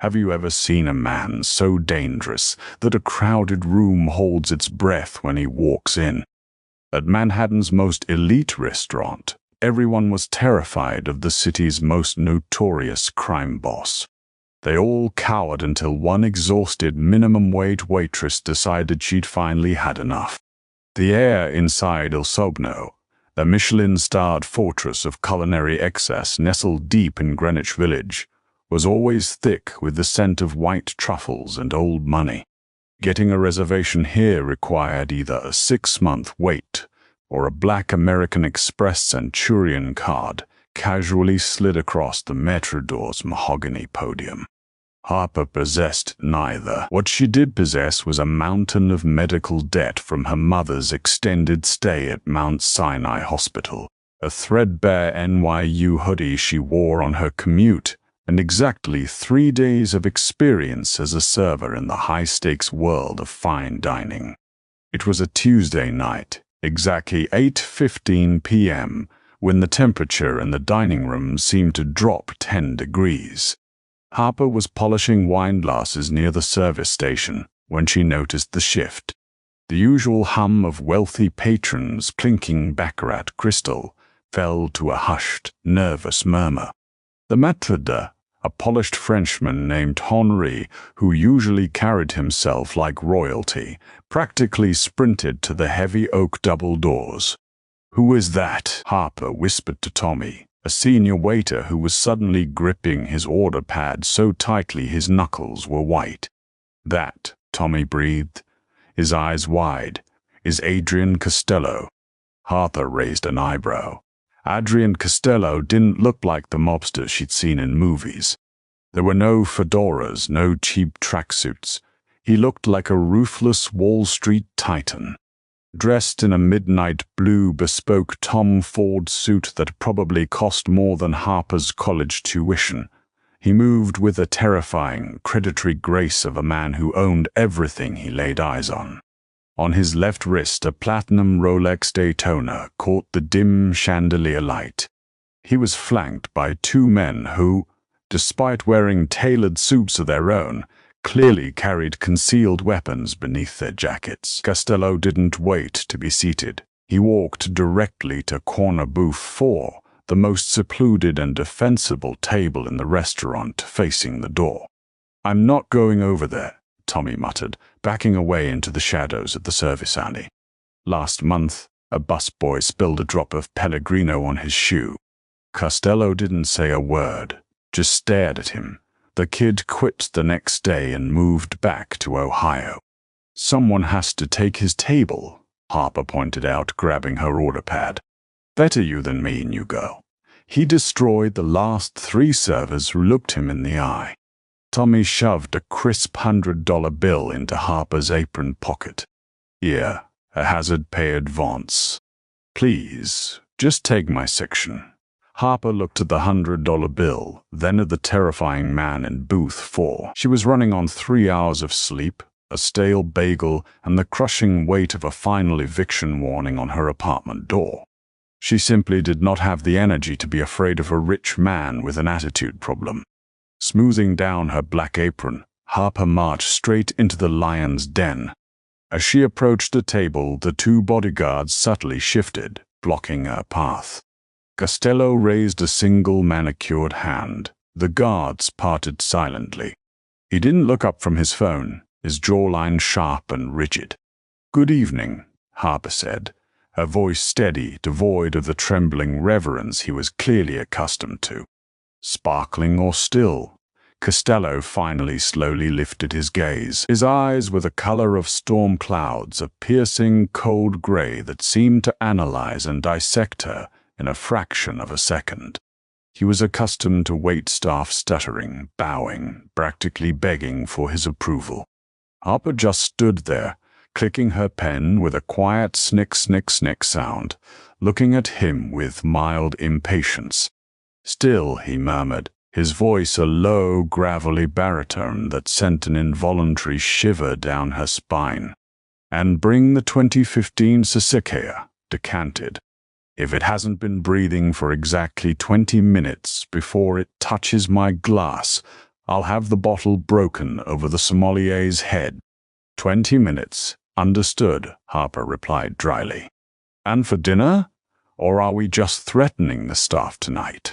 Have you ever seen a man so dangerous that a crowded room holds its breath when he walks in? At Manhattan's most elite restaurant, everyone was terrified of the city's most notorious crime boss. They all cowered until one exhausted minimum-wage waitress decided she'd finally had enough. The air inside Elsubnau, the Michelin-starred fortress of culinary excess nestled deep in Greenwich Village, was always thick with the scent of white truffles and old money. Getting a reservation here required either a 6-month wait or a black American Express Centurion card casually slid across the Metrodor's mahogany podium. Harper possessed neither. What she did possess was a mountain of medical debt from her mother's extended stay at Mount Sinai Hospital, a threadbare NYU hoodie she wore on her commute, and exactly 3 days of experience as a server in the high-stakes world of fine dining. It was a Tuesday night, exactly 8:15 p.m., when the temperature in the dining room seemed to drop 10 degrees. Harper was polishing wine glasses near the service station when she noticed the shift. The usual hum of wealthy patrons clinking baccarat crystal fell to a hushed, nervous murmur. The maître d', a polished Frenchman named Henri, who usually carried himself like royalty, practically sprinted to the heavy oak double doors. "Who is that?" Harper whispered to Tommy, a senior waiter who was suddenly gripping his order pad so tightly his knuckles were white. "That," Tommy breathed, his eyes wide, "is Adrian Costello." Harper raised an eyebrow. Adrian Costello didn't look like the mobster she'd seen in movies. There were no fedoras, no cheap tracksuits. He looked like a ruthless Wall Street titan. Dressed in a midnight blue bespoke Tom Ford suit that probably cost more than Harper's college tuition, he moved with the terrifying, predatory grace of a man who owned everything he laid eyes on. On his left wrist, a platinum Rolex Daytona caught the dim chandelier light. He was flanked by 2 men who, despite wearing tailored suits of their own, clearly carried concealed weapons beneath their jackets. Costello didn't wait to be seated. He walked directly to corner booth 4, the most secluded and defensible table in the restaurant facing the door. "I'm not going over there," Tommy muttered, backing away into the shadows of the service alley. Last month, a busboy spilled a drop of Pellegrino on his shoe. Costello didn't say a word, just stared at him. The kid quit the next day and moved back to Ohio. "Someone has to take his table," Harper pointed out, grabbing her order pad. "Better you than me, new girl." He destroyed the last 3 servers who looked him in the eye. Tommy shoved a crisp $100 bill into Harper's apron pocket. "Here, a hazard pay advance. Please, just take my section." Harper looked at the $100 bill, then at the terrifying man in booth 4. She was running on 3 hours of sleep, a stale bagel, and the crushing weight of a final eviction warning on her apartment door. She simply did not have the energy to be afraid of a rich man with an attitude problem. Smoothing down her black apron, Harper marched straight into the lion's den. As she approached the table, the 2 bodyguards subtly shifted, blocking her path. Costello raised a single manicured hand. The guards parted silently. He didn't look up from his phone, his jawline sharp and rigid. "Good evening," Harper said, her voice steady, devoid of the trembling reverence he was clearly accustomed to. Sparkling or still? Costello finally slowly lifted his gaze. His eyes were the color of storm clouds, a piercing, cold gray that seemed to analyze and dissect her in a fraction of a second. He was accustomed to waitstaff stuttering, bowing, practically begging for his approval. Harper just stood there, clicking her pen with a quiet snick, snick, snick sound, looking at him with mild impatience. "Still," he murmured, his voice a low, gravelly baritone that sent an involuntary shiver down her spine. "And bring the 2015 Sassicaia, decanted. If it hasn't been breathing for exactly 20 minutes before it touches my glass, I'll have the bottle broken over the sommelier's head." 20 minutes. Understood, Harper replied dryly. "And for dinner? Or are we just threatening the staff tonight?"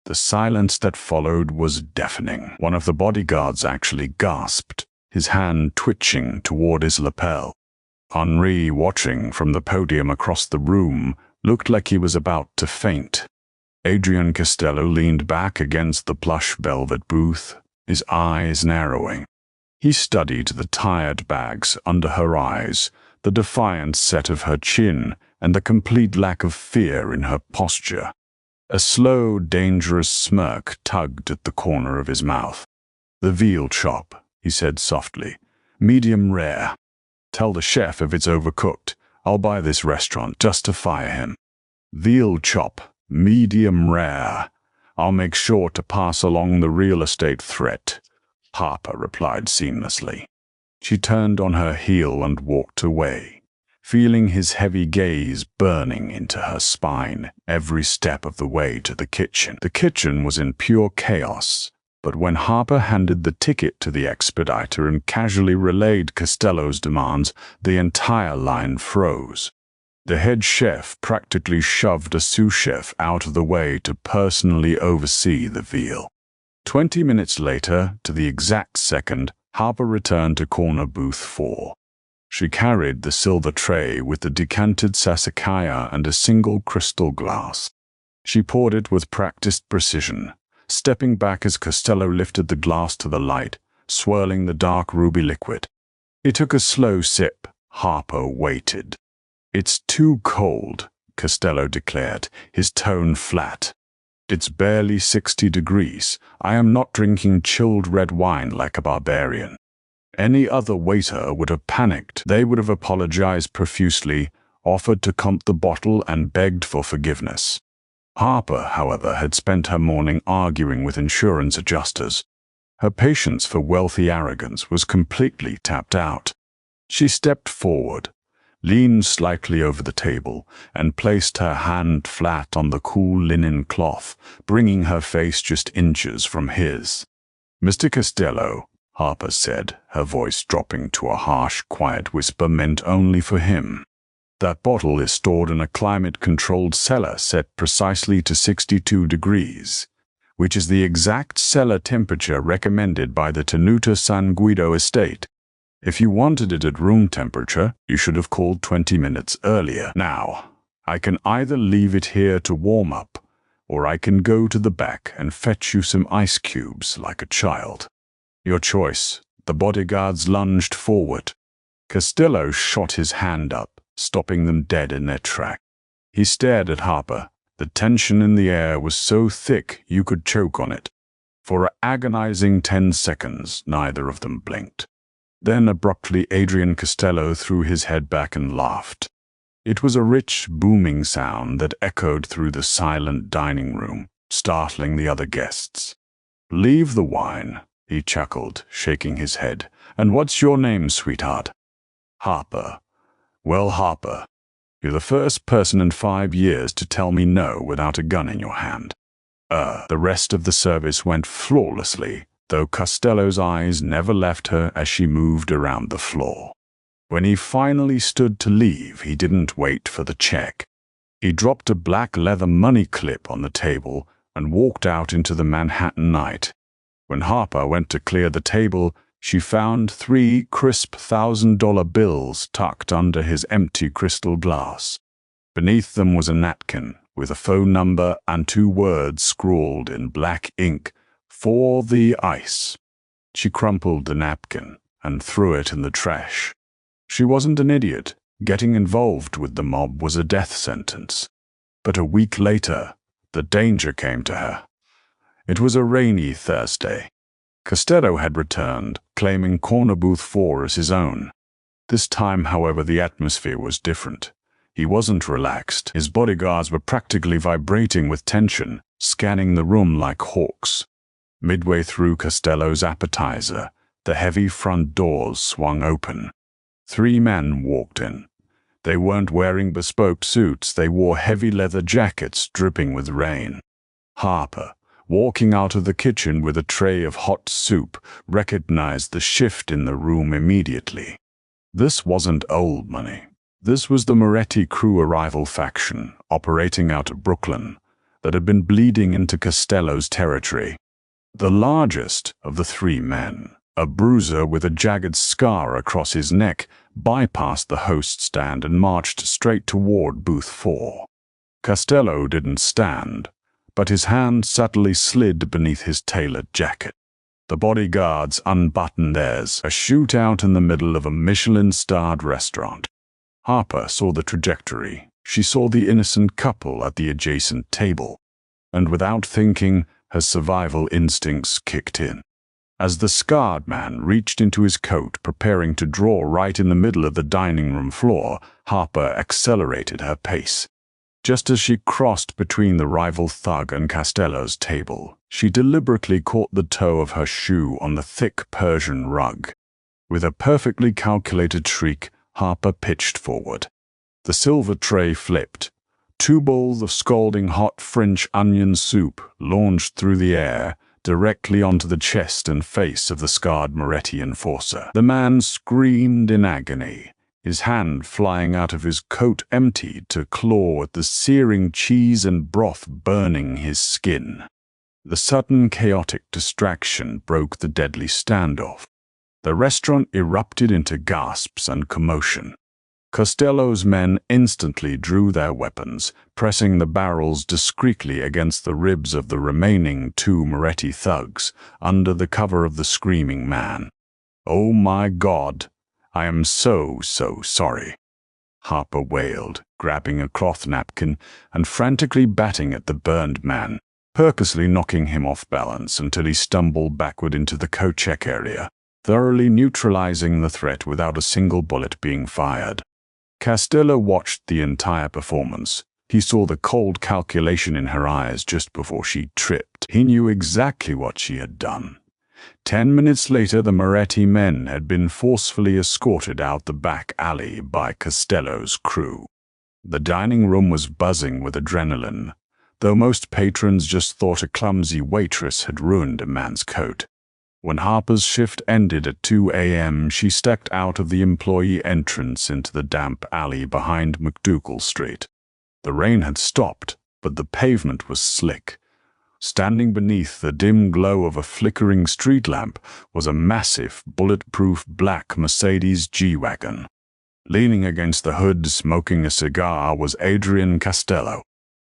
The silence that followed was deafening. One of the bodyguards actually gasped, his hand twitching toward his lapel. Henri, watching from the podium across the room, looked like he was about to faint. Adrian Costello leaned back against the plush velvet booth, his eyes narrowing. He studied the tired bags under her eyes, the defiant set of her chin, and the complete lack of fear in her posture. A slow, dangerous smirk tugged at the corner of his mouth. "The veal chop," he said softly. "Medium rare. Tell the chef if it's overcooked. I'll buy this restaurant just to fire him." "Veal chop, medium rare. I'll make sure to pass along the real estate threat," Harper replied seamlessly. She turned on her heel and walked away, feeling his heavy gaze burning into her spine every step of the way to the kitchen. The kitchen was in pure chaos, but when Harper handed the ticket to the expediter and casually relayed Costello's demands, the entire line froze. The head chef practically shoved a sous chef out of the way to personally oversee the veal. 20 minutes later, to the exact second, Harper returned to corner booth 4. She carried the silver tray with the decanted sassicaia and a single crystal glass. She poured it with practiced precision, stepping back as Costello lifted the glass to the light, swirling the dark ruby liquid. He took a slow sip. Harper waited. "It's too cold," Costello declared, his tone flat. "It's barely 60 degrees. I am not drinking chilled red wine like a barbarian." Any other waiter would have panicked. They would have apologized profusely, offered to comp the bottle, and begged for forgiveness. Harper, however, had spent her morning arguing with insurance adjusters. Her patience for wealthy arrogance was completely tapped out. She stepped forward, leaned slightly over the table, and placed her hand flat on the cool linen cloth, bringing her face just inches from his. "Mr. Costello," Harper said, her voice dropping to a harsh, quiet whisper meant only for him. "That bottle is stored in a climate-controlled cellar set precisely to 62 degrees, which is the exact cellar temperature recommended by the Tenuta San Guido estate. If you wanted it at room temperature, you should have called 20 minutes earlier. Now, I can either leave it here to warm up, or I can go to the back and fetch you some ice cubes like a child. Your choice." The bodyguards lunged forward. Costello shot his hand up, stopping them dead in their track. He stared at Harper. The tension in the air was so thick you could choke on it. For an agonizing 10 seconds, neither of them blinked. Then abruptly Adrian Costello threw his head back and laughed. It was a rich, booming sound that echoed through the silent dining room, startling the other guests. "Leave the wine," he chuckled, shaking his head. "And what's your name, sweetheart?" "Harper." "Well, Harper, you're the first person in 5 years to tell me no without a gun in your hand." The rest of the service went flawlessly, though Costello's eyes never left her as she moved around the floor. When he finally stood to leave, he didn't wait for the check. He dropped a black leather money clip on the table and walked out into the Manhattan night. When Harper went to clear the table, she found 3 crisp $1,000 bills tucked under his empty crystal glass. Beneath them was a napkin with a phone number and 2 words scrawled in black ink, "For the ice." She crumpled the napkin and threw it in the trash. She wasn't an idiot. Getting involved with the mob was a death sentence. But a week later, the danger came to her. It was a rainy Thursday. Costello had returned, claiming corner booth 4 as his own. This time, however, the atmosphere was different. He wasn't relaxed. His bodyguards were practically vibrating with tension, scanning the room like hawks. Midway through Costello's appetizer, the heavy front doors swung open. 3 men walked in. They weren't wearing bespoke suits. They wore heavy leather jackets dripping with rain. Harper, walking out of the kitchen with a tray of hot soup, recognized the shift in the room immediately. This wasn't old money. This was the Moretti crew arrival faction, operating out of Brooklyn, that had been bleeding into Costello's territory. The largest of the three men, a bruiser with a jagged scar across his neck, bypassed the host stand and marched straight toward booth 4. Costello didn't stand, but his hand subtly slid beneath his tailored jacket. The bodyguards unbuttoned theirs, a shootout in the middle of a Michelin-starred restaurant. Harper saw the trajectory. She saw the innocent couple at the adjacent table, and without thinking, her survival instincts kicked in. As the scarred man reached into his coat, preparing to draw right in the middle of the dining room floor, Harper accelerated her pace. Just as she crossed between the rival thug and Costello's table, she deliberately caught the toe of her shoe on the thick Persian rug. With a perfectly calculated shriek, Harper pitched forward. The silver tray flipped. 2 bowls of scalding hot French onion soup launched through the air, directly onto the chest and face of the scarred Moretti enforcer. The man screamed in agony, his hand flying out of his coat emptied to claw at the searing cheese and broth burning his skin. The sudden chaotic distraction broke the deadly standoff. The restaurant erupted into gasps and commotion. Costello's men instantly drew their weapons, pressing the barrels discreetly against the ribs of the remaining 2 Moretti thugs, under the cover of the screaming man. "Oh my God, I am so sorry," Harper wailed, grabbing a cloth napkin and frantically batting at the burned man, purposely knocking him off balance until he stumbled backward into the co-check area, thoroughly neutralizing the threat without a single bullet being fired. Costello watched the entire performance. He saw the cold calculation in her eyes just before she tripped. He knew exactly what she had done. 10 minutes later, the Moretti men had been forcefully escorted out the back alley by Costello's crew. The dining room was buzzing with adrenaline, though most patrons just thought a clumsy waitress had ruined a man's coat. When Harper's shift ended at 2 a.m., she stepped out of the employee entrance into the damp alley behind McDougal Street. The rain had stopped, but the pavement was slick. Standing beneath the dim glow of a flickering street lamp was a massive, bulletproof black Mercedes G-Wagon. Leaning against the hood, smoking a cigar, was Adrian Costello.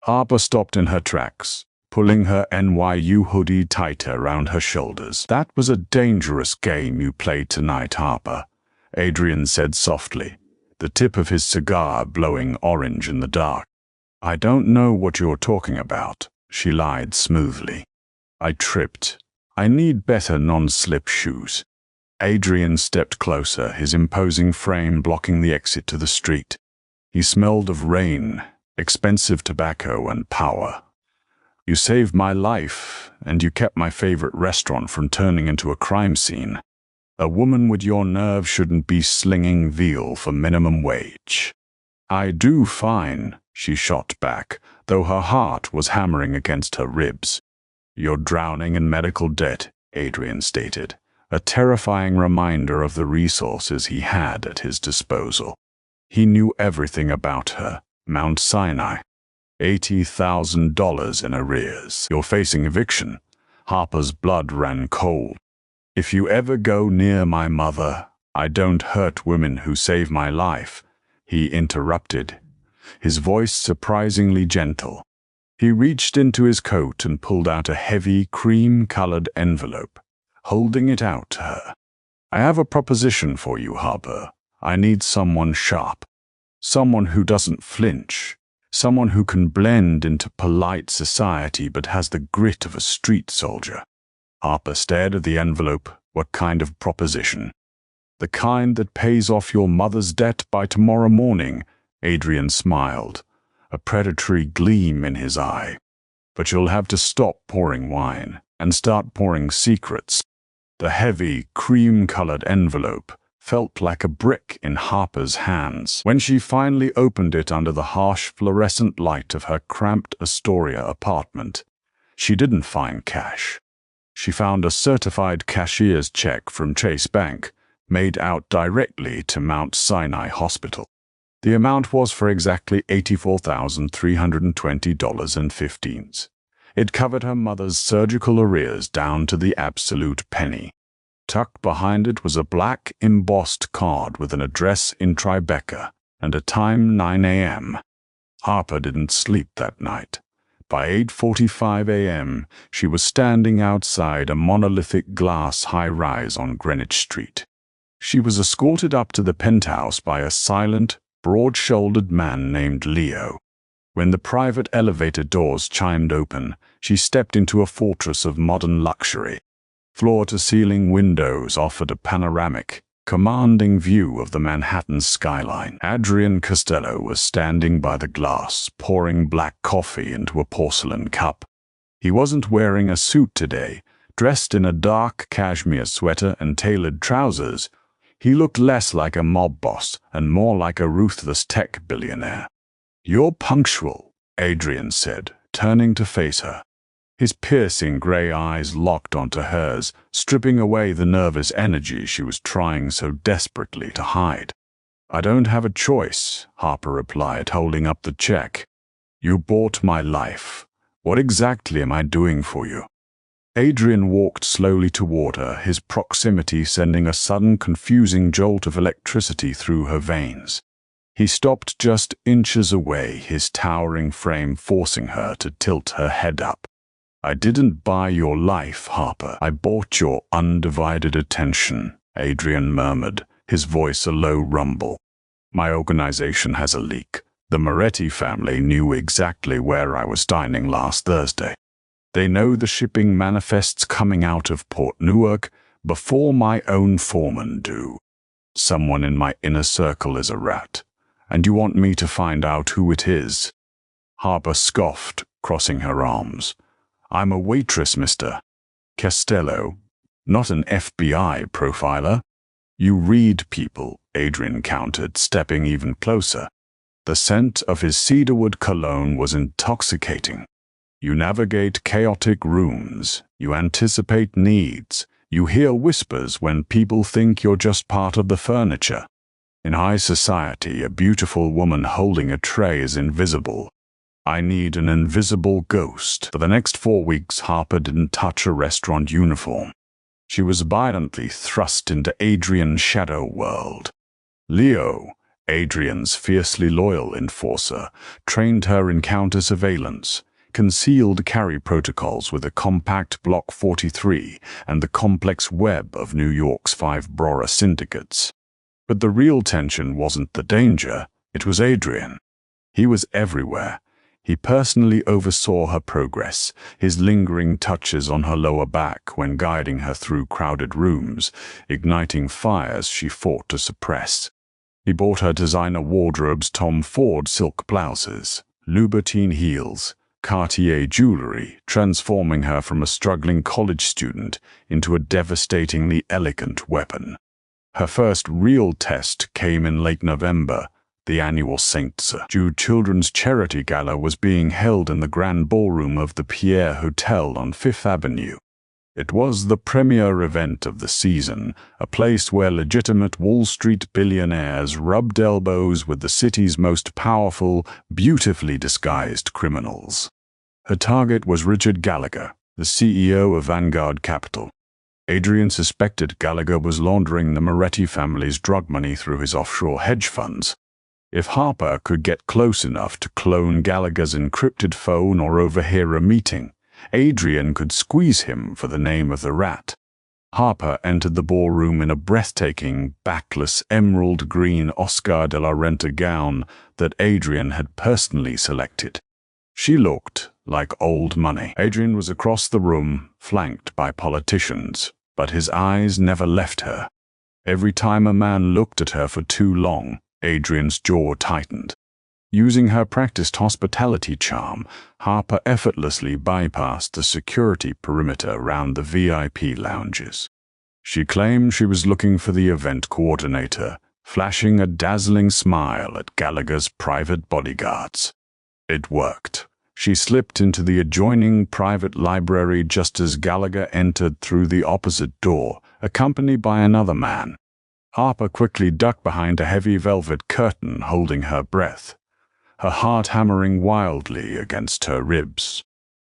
Harper stopped in her tracks, pulling her NYU hoodie tighter around her shoulders. "That was a dangerous game you played tonight, Harper," Adrian said softly, the tip of his cigar blowing orange in the dark. "I don't know what you're talking about," she lied smoothly. "I tripped. I need better non-slip shoes." Adrian stepped closer, his imposing frame blocking the exit to the street. He smelled of rain, expensive tobacco, and power. "You saved my life, and you kept my favorite restaurant from turning into a crime scene. A woman with your nerve shouldn't be slinging veal for minimum wage." "I do fine," she shot back, though her heart was hammering against her ribs. "You're drowning in medical debt," Adrian stated, a terrifying reminder of the resources he had at his disposal. He knew everything about her, Mount Sinai. $80,000 in arrears. "You're facing eviction." Harper's blood ran cold. "If you ever go near my mother, I don't hurt women who save my life," he interrupted, his voice surprisingly gentle. He reached into his coat and pulled out a heavy, cream-colored envelope, holding it out to her. "I have a proposition for you, Harper. I need someone sharp. Someone who doesn't flinch. Someone who can blend into polite society but has the grit of a street soldier." Harper stared at the envelope. "What kind of proposition?" "The kind that pays off your mother's debt by tomorrow morning," Adrian smiled, a predatory gleam in his eye. "But you'll have to stop pouring wine and start pouring secrets." The heavy, cream-colored envelope felt like a brick in Harper's hands. When she finally opened it under the harsh fluorescent light of her cramped Astoria apartment, She didn't find cash. She found a certified cashier's check from Chase Bank, made out directly to Mount Sinai Hospital. The amount was for exactly $84,320.15. It covered her mother's surgical arrears down to the absolute penny. Tucked behind it was a black embossed card with an address in Tribeca and a time 9 a.m. Harper didn't sleep that night. By 8:45 a.m., she was standing outside a monolithic glass high-rise on Greenwich Street. She was escorted up to the penthouse by a silent, broad-shouldered man named Leo. When the private elevator doors chimed open, she stepped into a fortress of modern luxury. Floor-to-ceiling windows offered a panoramic, commanding view of the Manhattan skyline. Adrian Costello was standing by the glass, pouring black coffee into a porcelain cup. He wasn't wearing a suit today. Dressed in a dark cashmere sweater and tailored trousers, he looked less like a mob boss and more like a ruthless tech billionaire. "You're punctual," Adrian said, turning to face her. His piercing gray eyes locked onto hers, stripping away the nervous energy she was trying so desperately to hide. "I don't have a choice," Harper replied, holding up the check. "You bought my life. What exactly am I doing for you?" Adrian walked slowly toward her, his proximity sending a sudden confusing jolt of electricity through her veins. He stopped just inches away, his towering frame forcing her to tilt her head up. "I didn't buy your life, Harper. I bought your undivided attention," Adrian murmured, his voice a low rumble. "My organization has a leak. The Moretti family knew exactly where I was dining last Thursday. They know the shipping manifests coming out of Port Newark before my own foreman do. Someone in my inner circle is a rat, and you want me to find out who it is?" Harper scoffed, crossing her arms. "I'm a waitress, Mr. Costello, not an FBI profiler." "You read people," Adrian countered, stepping even closer. The scent of his cedarwood cologne was intoxicating. "You navigate chaotic rooms. You anticipate needs. You hear whispers when people think you're just part of the furniture. In high society, a beautiful woman holding a tray is invisible. I need an invisible ghost." For the next 4 weeks, Harper didn't touch a restaurant uniform. She was violently thrust into Adrian's shadow world. Leo, Adrian's fiercely loyal enforcer, trained her in counter-surveillance, concealed carry protocols with a compact Block 43 and the complex web of New York's 5 Brora syndicates. But the real tension wasn't the danger, it was Adrian. He was everywhere. He personally oversaw her progress, his lingering touches on her lower back when guiding her through crowded rooms, igniting fires she fought to suppress. He bought her designer wardrobes, Tom Ford silk blouses, Louboutin heels, Cartier jewelry, transforming her from a struggling college student into a devastatingly elegant weapon. Her first real test came in late November. The annual St. Jude Children's Charity Gala was being held in the Grand Ballroom of the Pierre Hotel on Fifth Avenue. It was the premier event of the season, a place where legitimate Wall Street billionaires rubbed elbows with the city's most powerful, beautifully disguised criminals. Her target was Richard Gallagher, the CEO of Vanguard Capital. Adrian suspected Gallagher was laundering the Moretti family's drug money through his offshore hedge funds. If Harper could get close enough to clone Gallagher's encrypted phone or overhear a meeting, Adrian could squeeze him for the name of the rat. Harper entered the ballroom in a breathtaking, backless, emerald green Oscar de la Renta gown that Adrian had personally selected. She looked like old money. Adrian was across the room, flanked by politicians, but his eyes never left her. Every time a man looked at her for too long, Adrian's jaw tightened. Using her practiced hospitality charm, Harper effortlessly bypassed the security perimeter around the VIP lounges. She claimed she was looking for the event coordinator, flashing a dazzling smile at Gallagher's private bodyguards. It worked. She slipped into the adjoining private library just as Gallagher entered through the opposite door, accompanied by another man. Harper quickly ducked behind a heavy velvet curtain, holding her breath, her heart hammering wildly against her ribs.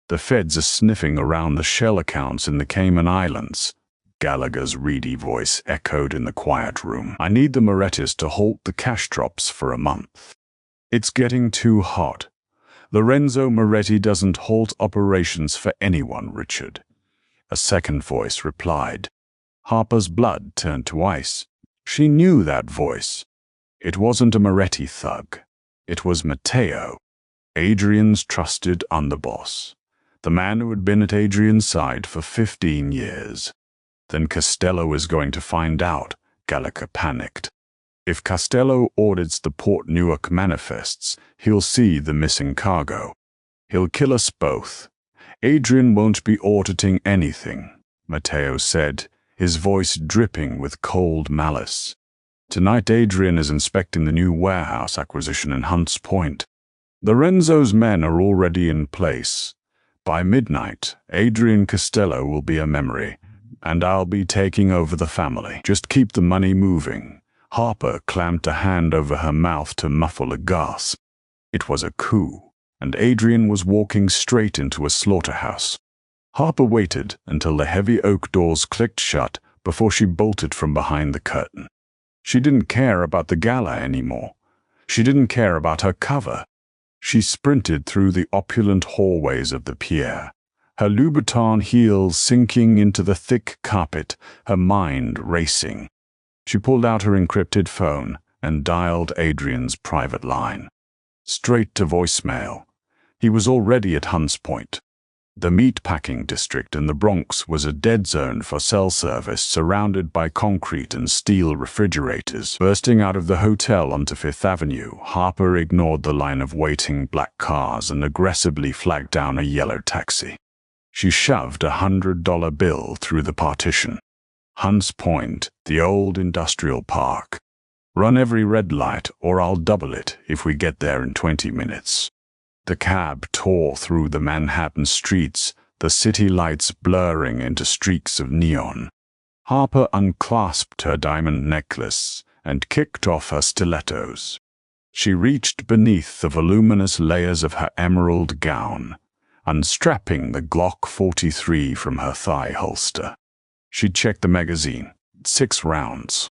"The feds are sniffing around the shell accounts in the Cayman Islands," Gallagher's reedy voice echoed in the quiet room. "I need the Morettis to halt the cash drops for a month. It's getting too hot. Lorenzo Moretti doesn't halt operations for anyone, Richard." A second voice replied. Harper's blood turned to ice. She knew that voice. It wasn't a Moretti thug. It was Matteo, Adrian's trusted underboss, the man who had been at Adrian's side for 15 years. Then Costello is going to find out, Gallagher panicked. If Costello audits the Port Newark manifests, he'll see the missing cargo. He'll kill us both. Adrian won't be auditing anything, Matteo said, his voice dripping with cold malice. Tonight Adrian is inspecting the new warehouse acquisition in Hunts Point. Lorenzo's men are already in place. By midnight, Adrian Costello will be a memory, and I'll be taking over the family. Just keep the money moving. Harper clamped a hand over her mouth to muffle a gasp. It was a coup, and Adrian was walking straight into a slaughterhouse. Harper waited until the heavy oak doors clicked shut before she bolted from behind the curtain. She didn't care about the gala anymore. She didn't care about her cover. She sprinted through the opulent hallways of the pier, her Louboutin heels sinking into the thick carpet, her mind racing. She pulled out her encrypted phone and dialed Adrian's private line. Straight to voicemail. He was already at Hunts Point. The meatpacking district in the Bronx was a dead zone for cell service, surrounded by concrete and steel refrigerators. Bursting out of the hotel onto Fifth Avenue, Harper ignored the line of waiting black cars and aggressively flagged down a yellow taxi. She shoved a $100 bill through the partition. Hunts Point, the old industrial park. Run every red light or I'll double it if we get there in 20 minutes. The cab tore through the Manhattan streets, the city lights blurring into streaks of neon. Harper unclasped her diamond necklace and kicked off her stilettos. She reached beneath the voluminous layers of her emerald gown, unstrapping the Glock 43 from her thigh holster. She checked the magazine. 6 rounds.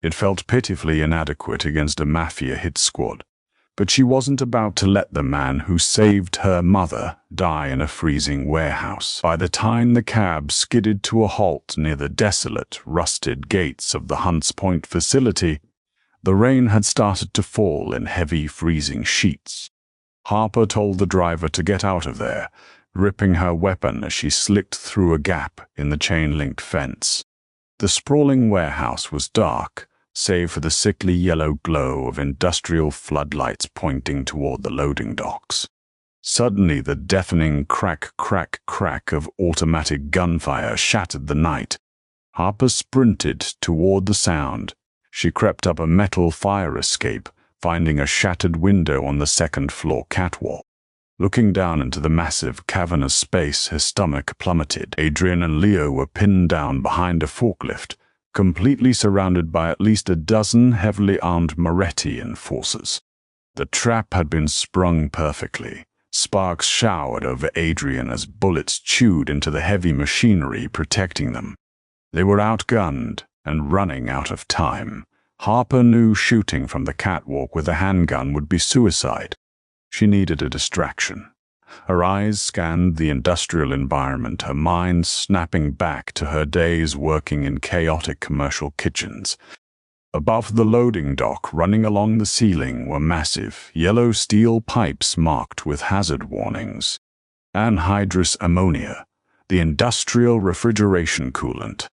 It felt pitifully inadequate against a Mafia hit squad. But she wasn't about to let the man who saved her mother die in a freezing warehouse. By the time the cab skidded to a halt near the desolate, rusted gates of the Hunts Point facility, the rain had started to fall in heavy, freezing sheets. Harper told the driver to get out of there, gripping her weapon as she slicked through a gap in the chain-linked fence. The sprawling warehouse was dark, save for the sickly yellow glow of industrial floodlights pointing toward the loading docks. Suddenly the deafening crack, crack, crack of automatic gunfire shattered the night. Harper sprinted toward the sound. She crept up a metal fire escape, finding a shattered window on the second-floor catwalk. Looking down into the massive, cavernous space, her stomach plummeted. Adrian and Leo were pinned down behind a forklift, completely surrounded by at least a dozen heavily armed Moretti enforcers. The trap had been sprung perfectly. Sparks showered over Adrian as bullets chewed into the heavy machinery protecting them. They were outgunned and running out of time. Harper knew shooting from the catwalk with a handgun would be suicide. She needed a distraction. Her eyes scanned the industrial environment, her mind snapping back to her days working in chaotic commercial kitchens. Above the loading dock, running along the ceiling, were massive, yellow steel pipes marked with hazard warnings. Anhydrous ammonia, the industrial refrigeration coolant.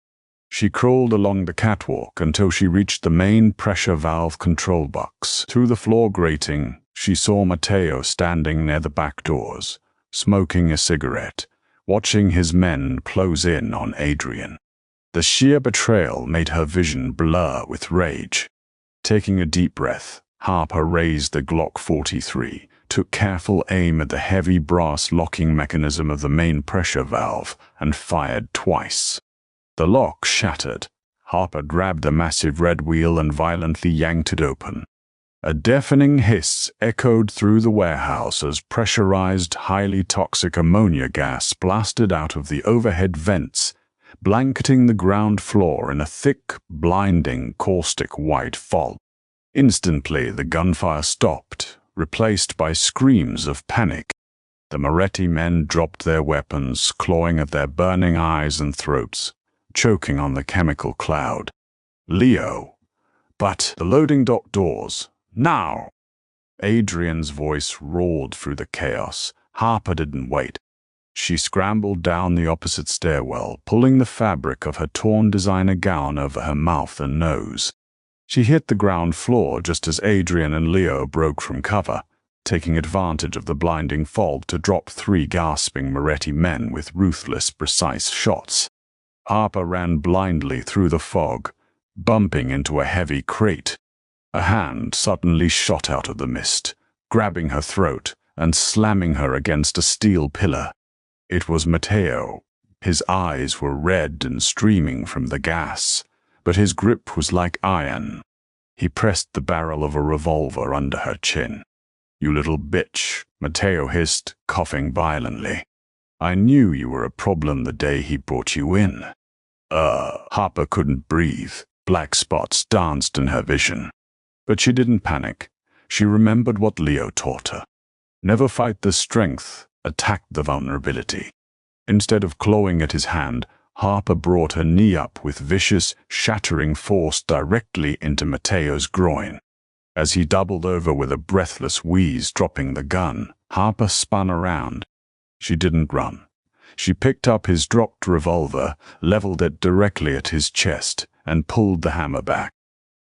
She crawled along the catwalk until she reached the main pressure valve control box. Through the floor grating, she saw Matteo standing near the back doors, smoking a cigarette, watching his men close in on Adrian. The sheer betrayal made her vision blur with rage. Taking a deep breath, Harper raised the Glock 43, took careful aim at the heavy brass locking mechanism of the main pressure valve and fired twice. The lock shattered. Harper grabbed the massive red wheel and violently yanked it open. A deafening hiss echoed through the warehouse as pressurized, highly toxic ammonia gas blasted out of the overhead vents, blanketing the ground floor in a thick, blinding, caustic white fog. Instantly, the gunfire stopped, replaced by screams of panic. The Moretti men dropped their weapons, clawing at their burning eyes and throats, choking on the chemical cloud. Leo! But the loading dock doors. Now! Adrian's voice roared through the chaos. Harper didn't wait. She scrambled down the opposite stairwell, pulling the fabric of her torn designer gown over her mouth and nose. She hit the ground floor just as Adrian and Leo broke from cover, taking advantage of the blinding fog to drop 3 gasping Moretti men with ruthless, precise shots. Harper ran blindly through the fog, bumping into a heavy crate. A hand suddenly shot out of the mist, grabbing her throat and slamming her against a steel pillar. It was Matteo. His eyes were red and streaming from the gas, but his grip was like iron. He pressed the barrel of a revolver under her chin. "You little bitch," Matteo hissed, coughing violently. "I knew you were a problem the day he brought you in." Harper couldn't breathe. Black spots danced in her vision. But she didn't panic. She remembered what Leo taught her. Never fight the strength, attack the vulnerability. Instead of clawing at his hand, Harper brought her knee up with vicious, shattering force directly into Matteo's groin. As he doubled over with a breathless wheeze, dropping the gun, Harper spun around. She didn't run. She picked up his dropped revolver, leveled it directly at his chest, and pulled the hammer back.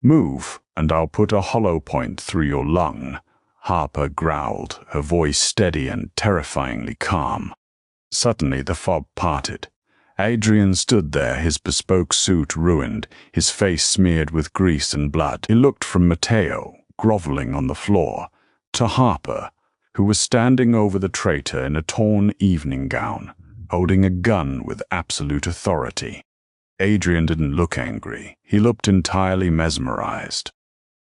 "Move, and I'll put a hollow point through your lung," Harper growled, her voice steady and terrifyingly calm. Suddenly the fog parted. Adrian stood there, his bespoke suit ruined, his face smeared with grease and blood. He looked from Matteo, groveling on the floor, to Harper, who was standing over the traitor in a torn evening gown, holding a gun with absolute authority. Adrian didn't look angry. He looked entirely mesmerized.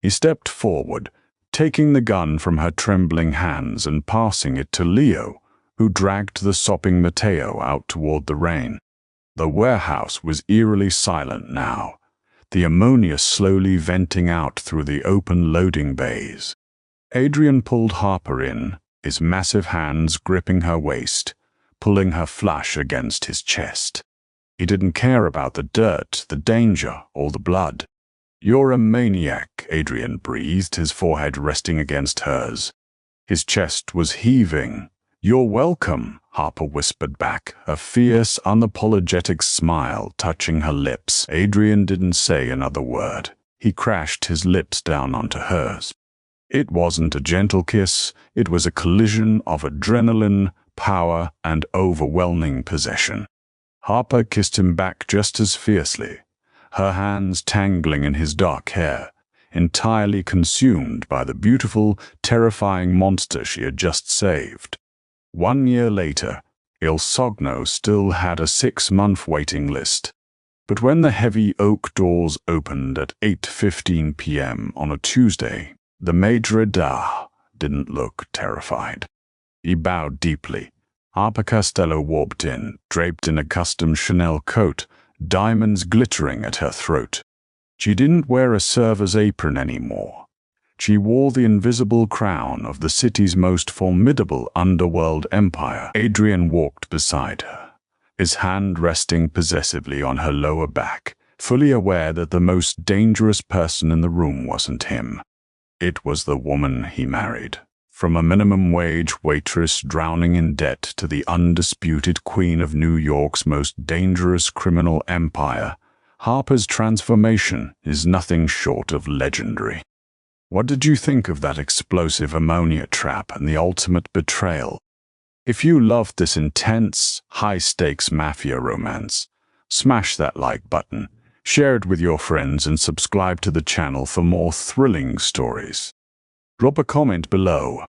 He stepped forward, taking the gun from her trembling hands and passing it to Leo, who dragged the sopping Matteo out toward the rain. The warehouse was eerily silent now, the ammonia slowly venting out through the open loading bays. Adrian pulled Harper in, his massive hands gripping her waist, pulling her flush against his chest. He didn't care about the dirt, the danger, or the blood. "You're a maniac," Adrian breathed, his forehead resting against hers. His chest was heaving. "You're welcome," Harper whispered back, a fierce, unapologetic smile touching her lips. Adrian didn't say another word. He crashed his lips down onto hers. It wasn't a gentle kiss, it was a collision of adrenaline, power, and overwhelming possession. Harper kissed him back just as fiercely, her hands tangling in his dark hair, entirely consumed by the beautiful, terrifying monster she had just saved. 1 year later, Elsubnau still had a 6-month waiting list. But when the heavy oak doors opened at 8:15 p.m. on a Tuesday, the Maître d'Art didn't look terrified. He bowed deeply. Harper Costello walked in, draped in a custom Chanel coat, diamonds glittering at her throat. She didn't wear a server's apron anymore. She wore the invisible crown of the city's most formidable underworld empire. Adrian walked beside her, his hand resting possessively on her lower back, fully aware that the most dangerous person in the room wasn't him. It was the woman he married. From a minimum-wage waitress drowning in debt to the undisputed queen of New York's most dangerous criminal empire, Harper's transformation is nothing short of legendary. What did you think of that explosive ammonia trap and the ultimate betrayal? If you loved this intense, high-stakes mafia romance, smash that like button, share it with your friends, and subscribe to the channel for more thrilling stories. Drop a comment below.